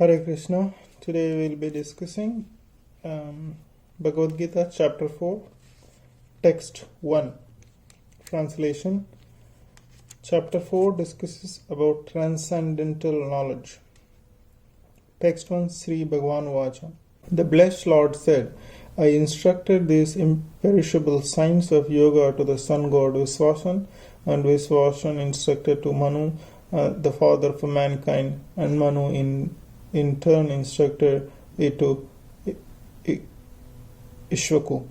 Hare Krishna. Today we will be discussing Bhagavad-Gita Chapter 4, Text 1. Translation. Chapter 4 discusses about transcendental knowledge. Text 1, Sri Bhagavan Vacha. The blessed Lord said, I instructed these imperishable signs of yoga to the sun god Viswasan, and Viswasan instructed to Manu, the father of mankind, and Manu in turn instructed it to ISCKON.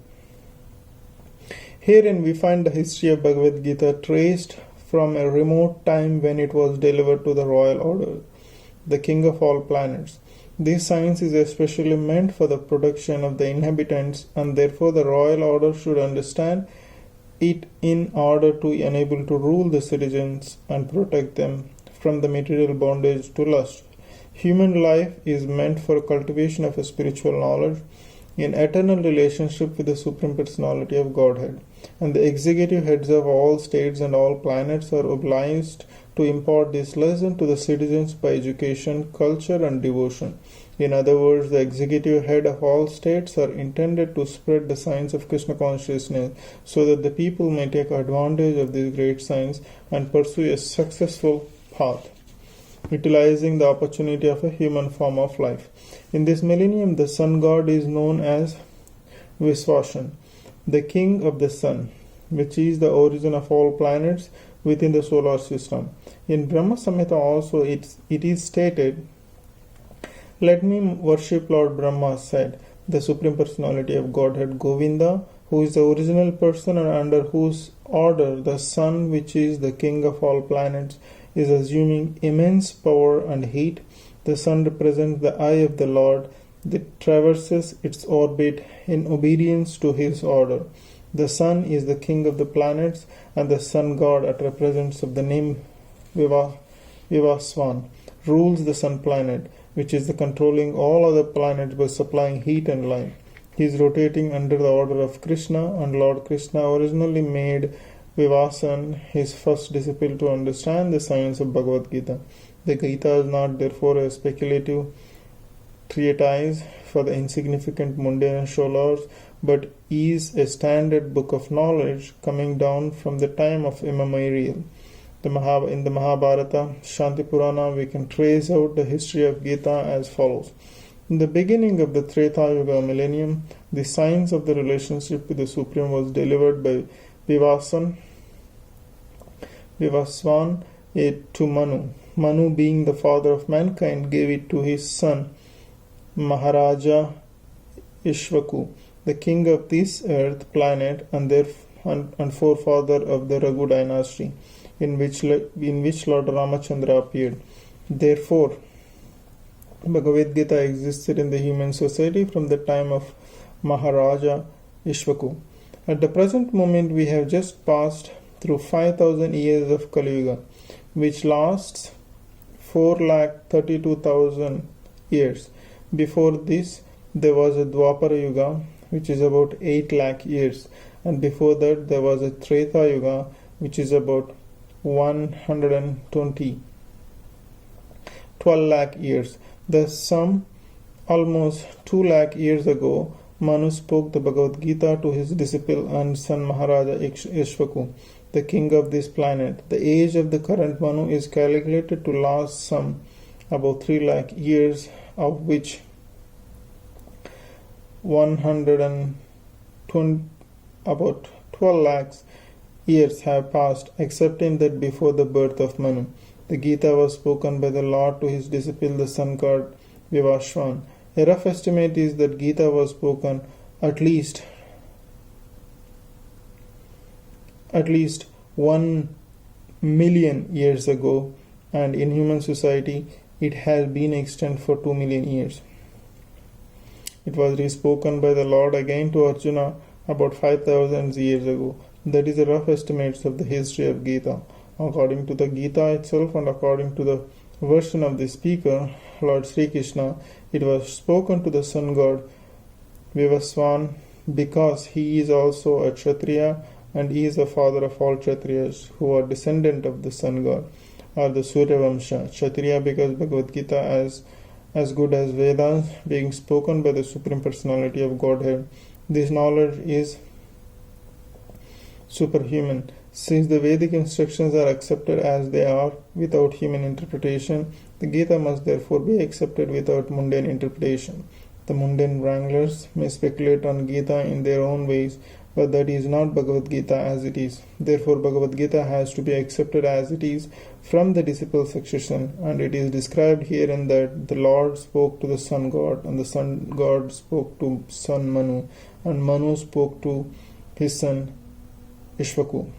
Herein we find the history of Bhagavad-Gita traced from a remote time when it was delivered to the royal order, the king of all planets. This science is especially meant for the protection of the inhabitants, and therefore the royal order should understand it in order to enable to rule the citizens and protect them from the material bondage to lust. Human life is meant for cultivation of a spiritual knowledge in eternal relationship with the Supreme Personality of Godhead, and the executive heads of all states and all planets are obliged to impart this lesson to the citizens by education, culture, and devotion. In other words, the executive head of all states are intended to spread the science of Krishna Consciousness so that the people may take advantage of this great science and pursue a successful path, utilizing the opportunity of a human form of life. In this millennium, the sun god is known as Viswasan, the king of the sun, which is the origin of all planets within the solar system. In Brahma Samhita also it is stated, let me worship Lord Brahma, said the Supreme Personality of Godhead Govinda, who is the original person and under whose order the sun, which is the king of all planets, is assuming immense power and heat. The sun represents the eye of the Lord that traverses its orbit in obedience to his order. The sun is the king of the planets, and the sun god, at represents of the name Vivaswan, rules the sun planet, which is the controlling all other planets by supplying heat and light. He is rotating under the order of Krishna, and Lord Krishna originally made Vivasan his first disciple to understand the science of Bhagavad-Gita. The Gita is not therefore a speculative treatise for the insignificant mundane scholars, but is a standard book of knowledge coming down from the time of immemorial. In the Mahabharata, Shanti Purana, we can trace out the history of Gita as follows. In the beginning of the Treta Yuga millennium, the science of the relationship with the Supreme was delivered by Vivaswan to Manu. Manu, being the father of mankind, gave it to his son Maharaja ISCKON, the king of this earth planet and forefather of the Raghu dynasty, in which Lord Ramachandra appeared. Therefore, Bhagavad-Gita existed in the human society from the time of Maharaja ISCKON. At the present moment, we have just passed through 5,000 years of Kali Yuga, which lasts 432,000 years. Before this, there was a Dwapara Yuga, which is about 8 lakh years, and before that, there was a Treta Yuga, which is about 12 lakh years. Thus, some almost 2 lakh years ago, Manu spoke the Bhagavad-Gita to his disciple and son Maharaja ISCKON, the king of this planet. The age of the current Manu is calculated to last some about 3 lakh years, of which about 12 lakhs years have passed, excepting that before the birth of Manu, the Gita was spoken by the Lord to his disciple, the sun god Vivaswan. A rough estimate is that Gita was spoken at least 1 million years ago, and in human society it has been extant for 2 million years. It was re-spoken by the Lord again to Arjuna about 5,000 years ago. That is a rough estimate of the history of Gita. According to the Gita itself and according to the version of the speaker, Lord Sri Krsna, it was spoken to the sun god Vivaswan because he is also a Kshatriya and he is the father of all Kshatriyas who are descendant of the sun god. or the Surya Vamsha. Kshatriya because Bhagavad-Gita as as good as Vedas, being spoken by the Supreme Personality of Godhead. This knowledge is superhuman. Since the Vedic instructions are accepted as they are without human interpretation, the Gita must therefore be accepted without mundane interpretation. The mundane wranglers may speculate on Gita in their own ways, but that is not Bhagavad-Gita as it is. Therefore, Bhagavad-Gita has to be accepted as it is from the disciple succession, and it is described herein that the Lord spoke to the Sun God, and the Sun God spoke to son Manu, and Manu spoke to his son Ishvaku.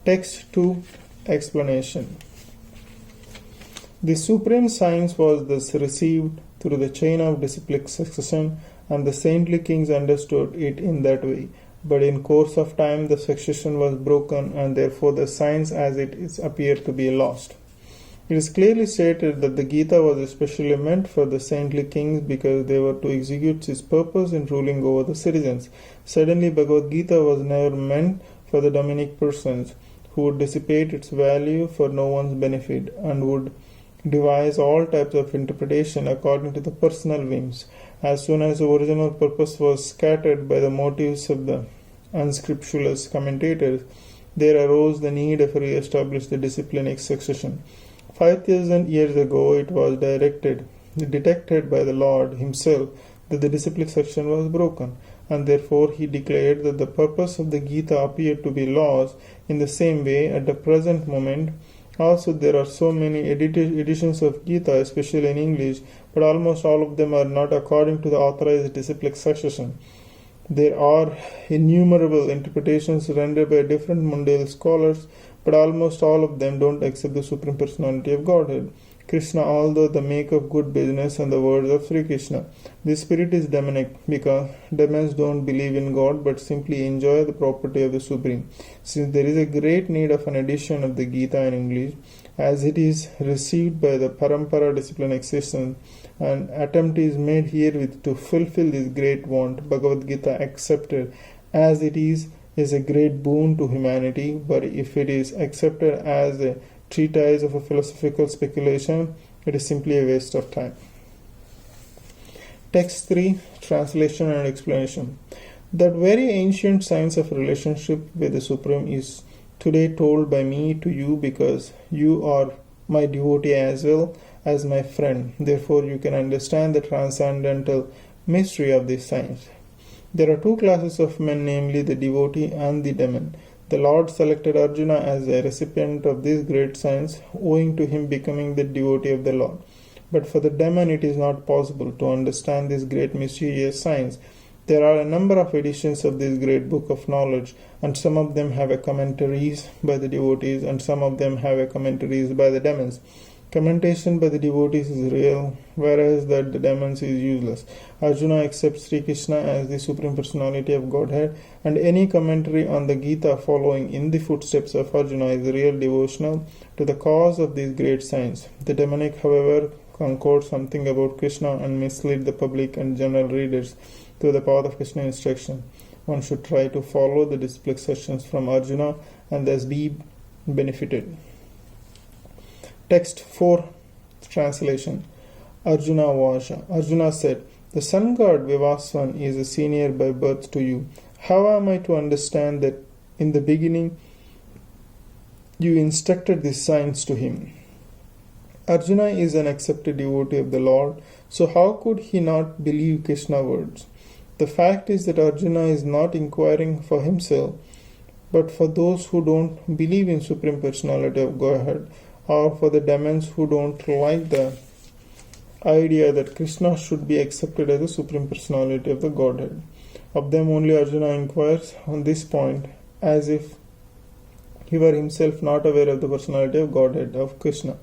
Text 2. Explanation. The supreme science was thus received through the chain of disciplic succession, and the saintly kings understood it in that way. But in course of time the succession was broken, and therefore the science as it is appeared to be lost. It is clearly stated that the Gita was especially meant for the saintly kings because they were to execute its purpose in ruling over the citizens. Suddenly, Bhagavad-Gita was never meant for the demonic persons, who would dissipate its value for no one's benefit, and would devise all types of interpretation according to the personal whims. As soon as the original purpose was scattered by the motives of the unscrupulous commentators, there arose the need of re-establish the disciplinic succession. 5,000 years ago it was detected by the Lord himself that the disciplic succession was broken, and therefore he declared that the purpose of the Gita appeared to be lost. In the same way, at the present moment, also there are so many editions of Gita, especially in English, but almost all of them are not according to the authorized disciplic succession. There are innumerable interpretations rendered by different mundane scholars, but almost all of them don't accept the Supreme Personality of Godhead, Krishna, although the make of good business and the words of Sri Krishna. This spirit is demonic because demons don't believe in God but simply enjoy the property of the Supreme. Since there is a great need of an edition of the Gita in English, as it is received by the Parampara discipline existence, an attempt is made herewith to fulfill this great want. Bhagavad-Gita accepted as it is a great boon to humanity, but if it is accepted as a treatise of a philosophical speculation, it is simply a waste of time. Text 3. Translation and explanation. That very ancient science of relationship with the Supreme is today told by me to you because you are my devotee as well as my friend. Therefore you can understand the transcendental mystery of this science. There are two classes of men, namely the devotee and the demon. The Lord selected Arjuna as a recipient of this great science, owing to him becoming the devotee of the Lord. But for the demon it is not possible to understand this great mysterious science. There are a number of editions of this great book of knowledge, and some of them have a commentaries by the devotees, and some of them have a commentaries by the demons. Commentation by the devotees is real, whereas that the demons is useless. Arjuna accepts Sri Krishna as the Supreme Personality of Godhead, and any commentary on the Gita following in the footsteps of Arjuna is real devotional to the cause of this great science. The demonic, however, concord something about Krishna and mislead the public and general readers to the path of Krishna instruction. One should try to follow the disciplic sessions from Arjuna and thus be benefited. Text 4. Translation. Arjuna Vasha. Arjuna said, the sun god Vivaswan is a senior by birth to you. How am I to understand that in the beginning you instructed this science to him? Arjuna is an accepted devotee of the Lord, so how could he not believe Krishna's words? The fact is that Arjuna is not inquiring for himself, but for those who don't believe in Supreme Personality of Godhead, or for the demons who don't like the idea that Krishna should be accepted as the Supreme Personality of the Godhead. Of them only Arjuna inquires on this point, as if he were himself not aware of the personality of Godhead of Krishna.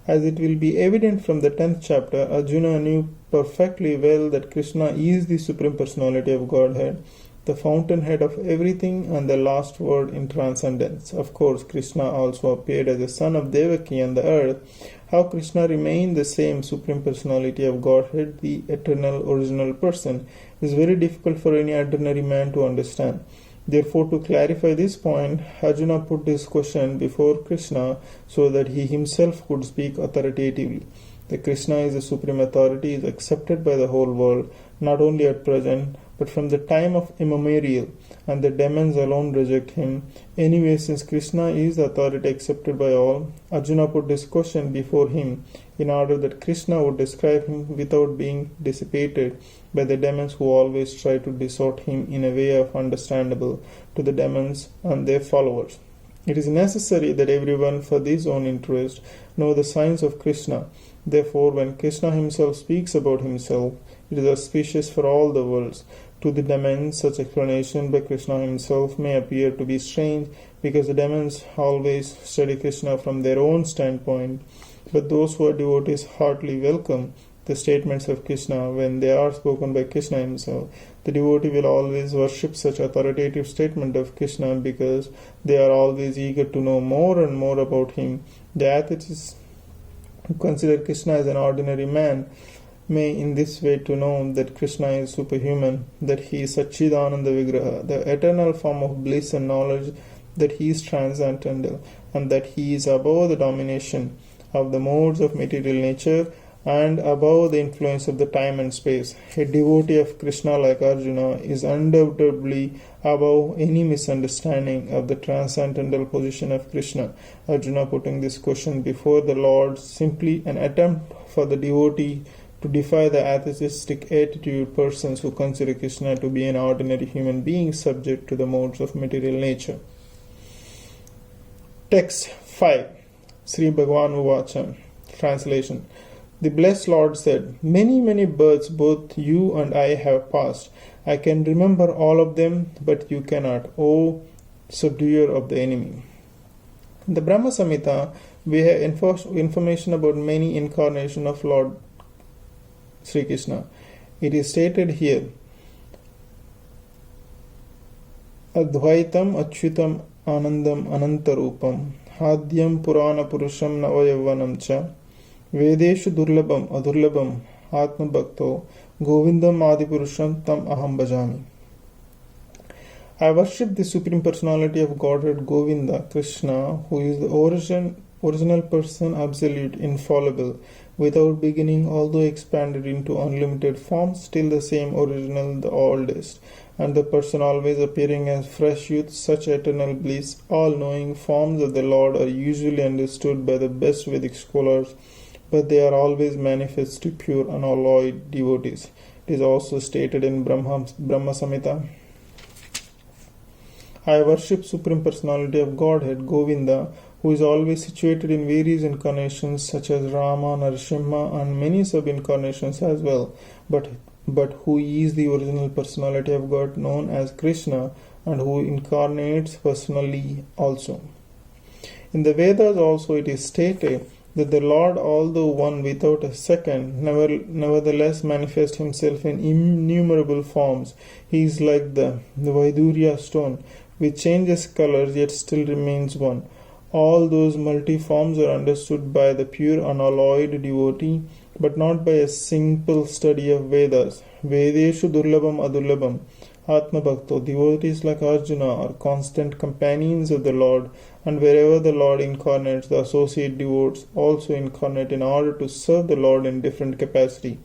As it will be evident from the 10th chapter, Arjuna knew perfectly well that Krishna is the Supreme Personality of Godhead, the fountainhead of everything and the last word in transcendence. Of course, Krishna also appeared as a son of Devaki on the earth. How Krishna remained the same Supreme Personality of Godhead, the eternal original person, is very difficult for any ordinary man to understand. Therefore, to clarify this point, Arjuna put this question before Krishna so that he himself could speak authoritatively. The Krishna is the supreme authority, is accepted by the whole world, not only at present, but from the time of immemorial, and the demons alone reject him. Anyway, since Krishna is the authority accepted by all, Arjuna put this question before him in order that Krishna would describe him without being dissipated by the demons who always try to distort him in a way of understandable to the demons and their followers. It is necessary that everyone, for his own interest, know the signs of Krishna. Therefore, when Krishna himself speaks about himself, it is auspicious for all the worlds. To the demons, such explanation by Krishna himself may appear to be strange, because the demons always study Krishna from their own standpoint. But those who are devotees heartily welcome the statements of Krishna when they are spoken by Krishna himself. The devotee will always worship such authoritative statement of Krishna because they are always eager to know more and more about him. The atheists who consider Krishna as an ordinary man may in this way to know that Krishna is superhuman, that he is Satchidananda Vigraha, the eternal form of bliss and knowledge, that he is transcendental, and that he is above the domination of the modes of material nature and above the influence of the time and space. A devotee of Krishna like Arjuna is undoubtedly above any misunderstanding of the transcendental position of Krishna. Arjuna putting this question before the Lord simply an attempt for the devotee to defy the atheistic attitude persons who consider Krishna to be an ordinary human being subject to the modes of material nature. Text 5. Sri Bhagavan Uvacha. Translation. The blessed Lord said, Many, many births both you and I have passed. I can remember all of them, but you cannot, O subduer of the enemy. In the Brahma Samhita, we have information about many incarnations of Lord Sri Krishna. It is stated here, Advaitam Achyutam Anandam Anantarupam Hadyam Purana Purusham Navayavanam Cha Vedeshu Durlabam Adurlabam Atma Bhakto Govindam Adipurusham Tam Aham Bhajami. I worship the Supreme Personality of Godhead Govinda, Krishna, who is the original person, absolute, infallible, without beginning, although expanded into unlimited forms, still the same original, the oldest, and the person always appearing as fresh youth, such eternal bliss. All-knowing forms of the Lord are usually understood by the best Vedic scholars, but they are always manifest to pure, unalloyed devotees. It is also stated in Brahma Samhita. I worship Supreme Personality of Godhead, Govinda, who is always situated in various incarnations such as Rama, Narasimha, and many sub-incarnations as well, but who is the original personality of God known as Krishna, and who incarnates personally also. In the Vedas also it is stated that the Lord, although one without a second, nevertheless manifests himself in innumerable forms. He is like the Vaidurya stone, which changes colors yet still remains one. All those multi-forms are understood by the pure unalloyed devotee, but not by a simple study of Vedas. Vedeshu Durlabam Adurlabam Atma Bhakto. Devotees like Arjuna are constant companions of the Lord, and wherever the Lord incarnates, the associate devotees also incarnate in order to serve the Lord in different capacity.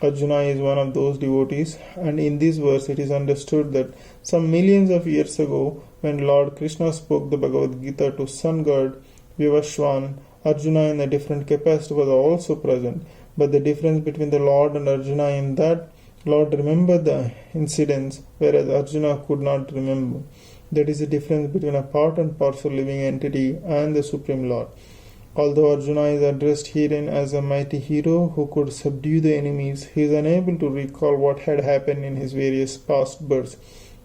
Arjuna is one of those devotees, and in this verse it is understood that some millions of years ago, when Lord Krishna spoke the Bhagavad-Gita to sun god Vivaswan, Arjuna in a different capacity was also present. But the difference between the Lord and Arjuna in that Lord remembered the incidents, whereas Arjuna could not remember. That is the difference between a part and parcel living entity and the Supreme Lord. Although Arjuna is addressed herein as a mighty hero who could subdue the enemies, he is unable to recall what had happened in his various past births.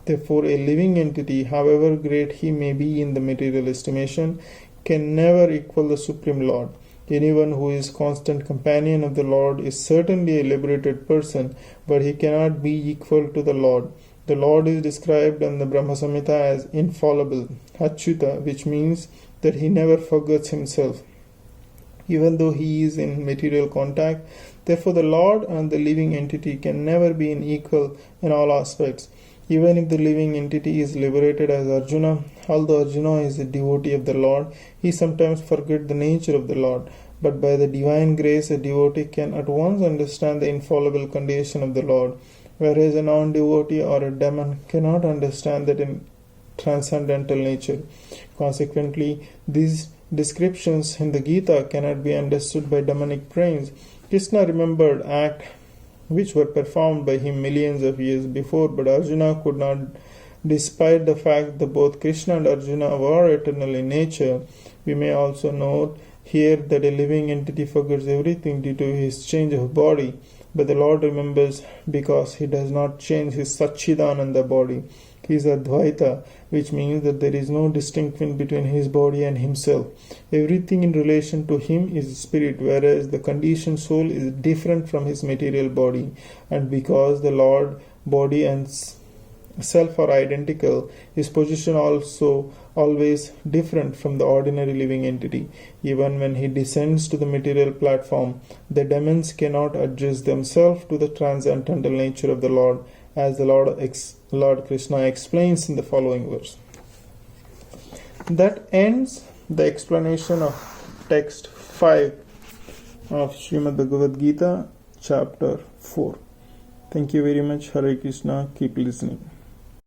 Therefore, a living entity, however great he may be in the material estimation, can never equal the Supreme Lord. Anyone who is constant companion of the Lord is certainly a liberated person, but he cannot be equal to the Lord. The Lord is described in the Brahma Samhita as infallible, Achyuta, which means that he never forgets himself, even though he is in material contact. Therefore, the Lord and the living entity can never be equal in all aspects. Even if the living entity is liberated as Arjuna, although Arjuna is a devotee of the Lord, he sometimes forgets the nature of the Lord. but by the divine grace a devotee can at once understand the infallible condition of the Lord, whereas a non-devotee or a demon cannot understand that in transcendental nature. Consequently, these descriptions in the Gita cannot be understood by demonic brains. Krishna remembered acts which were performed by him millions of years before, but Arjuna could not, despite the fact that both Krishna and Arjuna were eternal in nature. We may also note here that a living entity forgets everything due to his change of body, but the Lord remembers because he does not change his Satchidananda body. He is Advaita, which means that there is no distinction between his body and himself. Everything in relation to him is spirit, whereas the conditioned soul is different from his material body. And because the Lord, body and self are identical, his position also always different from the ordinary living entity. Even when he descends to the material platform, the demons cannot adjust themselves to the transcendental nature of the Lord, as the Lord Krishna explains in the following verse. That ends the explanation of text 5 of Srimad Bhagavad-Gita, Chapter 4. Thank you very much. Hare Krishna. Keep listening.